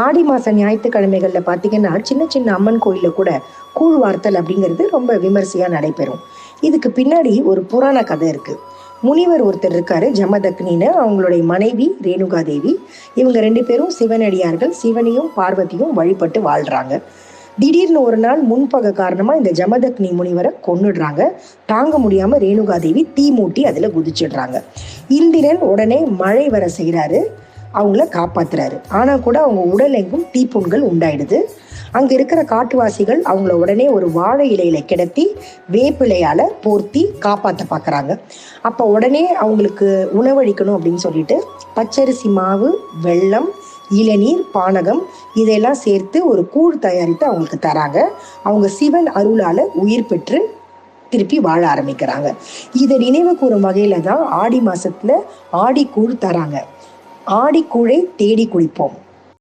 ஆடி மாத ஞாயிற்றுக்கிழமைகளில் பார்த்தீங்கன்னா சின்ன சின்ன அம்மன் கோயிலில் கூட கூழ் வார்த்தல் அப்படிங்கிறது ரொம்ப விமர்சையாக நடைபெறும். இதுக்கு பின்னாடி ஒரு புராண கதை இருக்குது. முனிவர் ஒருத்தர் இருக்காரு, ஜமதக்னின்னு. அவங்களுடைய மனைவி ரேணுகா தேவி. இவங்க 2 பேரும் சிவனடியார்கள். சிவனையும் பார்வதியும் வழிபட்டு வாழ்கிறாங்க. திடீர்னு ஒரு நாள் முன்பகை காரணமாக இந்த ஜமதக்னி முனிவரை கொன்னுடுறாங்க. தாங்க முடியாமல் ரேணுகா தேவி தீ மூட்டி அதில் குதிச்சிடுறாங்க. இந்திரன் உடனே மழை வர செய்கிறாரு, அவங்கள காப்பாத்துறாரு. ஆனால் கூட அவங்க உடல் எங்கும் தீப்புண்கள் உண்டாயிடுது. அங்கே இருக்கிற காட்டுவாசிகள் அவங்கள உடனே ஒரு வாழை இலையில கிடத்தி வேப்பிலையால் போர்த்தி காப்பாற்ற பார்க்குறாங்க. அப்போ உடனே அவங்களுக்கு உணவளிக்கணும் அப்படின்னு சொல்லிட்டு பச்சரிசி மாவு, வெல்லம், இளநீர், பானகம் இதெல்லாம் சேர்த்து ஒரு கூழ் தயாரித்து அவங்களுக்கு தராங்க. அவங்க சிவன் அருளால் உயிர் பெற்று திருப்பி வாழ ஆரம்பிக்கிறாங்க. இதை நினைவு கூறும் வகையில் தான் ஆடி மாதத்தில் ஆடி கூழ் தராங்க. ஆடி கூழை தேடி குடிப்போம்.